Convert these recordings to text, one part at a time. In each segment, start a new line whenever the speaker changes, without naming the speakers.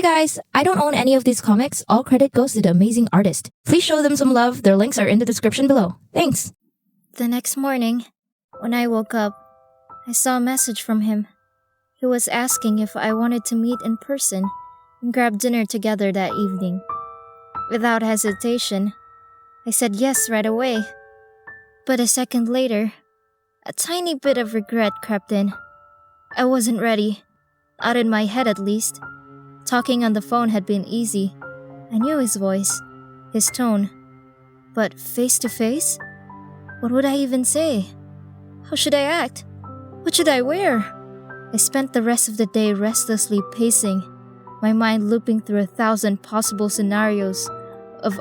guys, I don't own any of these comics. All credit goes to the amazing artist. Please show them some love. Their links are in the description below. Thanks.
The next morning, when I woke up, I saw a message from him. He was asking if I wanted to meet in person and grab dinner together that evening. Without hesitation, I said yes right away. But a second later, a tiny bit of regret crept in. I wasn't ready, not in my head at least. Talking on the phone had been easy. I knew his voice, his tone. But face to face? What would I even say? How should I act? What should I wear? I spent the rest of the day restlessly pacing, my mind looping through 1,000 possible scenarios of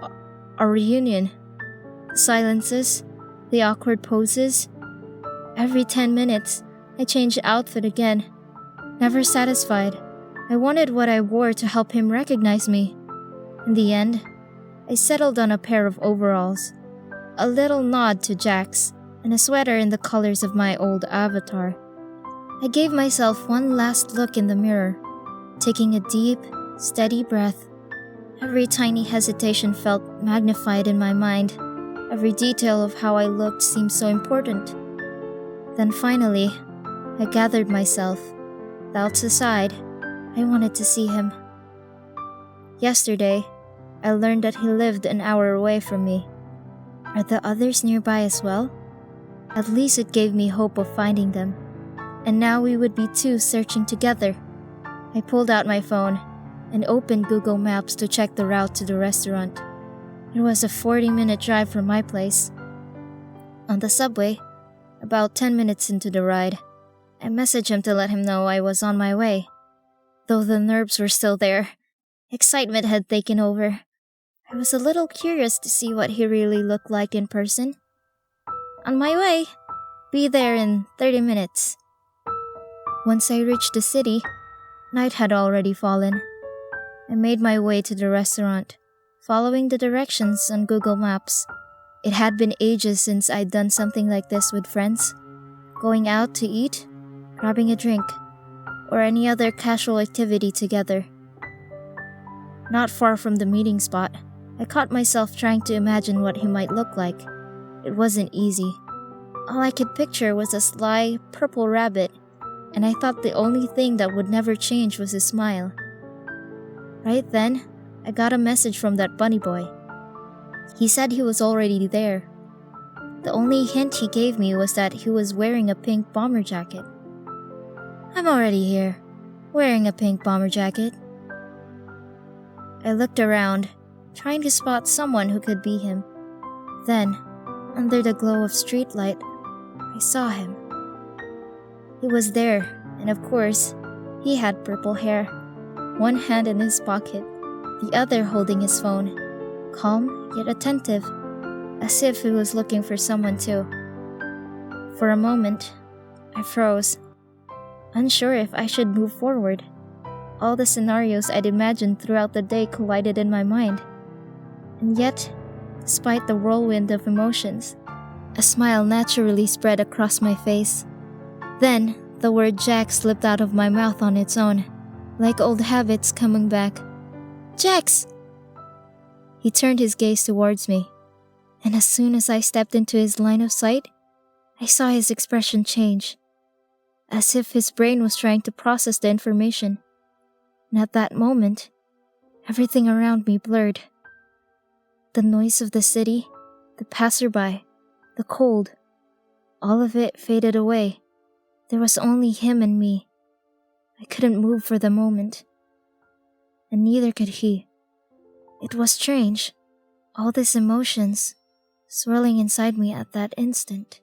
our reunion. The silences, the awkward poses. Every 10 minutes, I changed outfit again. Never satisfied, I wanted what I wore to help him recognize me. In the end, I settled on a pair of overalls, a little nod to Jack's, and a sweater in the colors of my old avatar. I gave myself one last look in the mirror, taking a deep, steady breath. Every tiny hesitation felt magnified in my mind. Every detail of how I looked seemed so important. Then finally, I gathered myself. Doubts aside, I wanted to see him. Yesterday, I learned that he lived an hour away from me. Are the others nearby as well? At least it gave me hope of finding them. And now we would be two searching together. I pulled out my phone and opened Google Maps to check the route to the restaurant. It was a 40-minute drive from my place. On the subway, about 10 minutes into the ride, I messaged him to let him know I was on my way. Though the nerves were still there, excitement had taken over. I was a little curious to see what he really looked like in person. On my way. Be there in 30 minutes. Once I reached the city, night had already fallen. I made my way to the restaurant, following the directions on Google Maps. It had been ages since I'd done something like this with friends. Going out to eat, grabbing a drink, or any other casual activity together. Not far from the meeting spot, I caught myself trying to imagine what he might look like. It wasn't easy. All I could picture was a sly, purple rabbit, and I thought the only thing that would never change was his smile. Right then, I got a message from that bunny boy. He said he was already there. The only hint he gave me was that he was wearing a pink bomber jacket. I'm already here, wearing a pink bomber jacket. I looked around, trying to spot someone who could be him. Then, under the glow of streetlight, I saw him. He was there, and of course, he had purple hair, one hand in his pocket, the other holding his phone, calm yet attentive, as if he was looking for someone too. For a moment, I froze, unsure if I should move forward. All the scenarios I'd imagined throughout the day collided in my mind. And yet, despite the whirlwind of emotions, a smile naturally spread across my face. Then, the word Jack slipped out of my mouth on its own, like old habits coming back. Jax! He turned his gaze towards me, and as soon as I stepped into his line of sight, I saw his expression change, as if his brain was trying to process the information. And at that moment, everything around me blurred. The noise of the city, the passerby, the cold, all of it faded away. There was only him and me. I couldn't move for the moment, and neither could he. It was strange, all these emotions swirling inside me at that instant.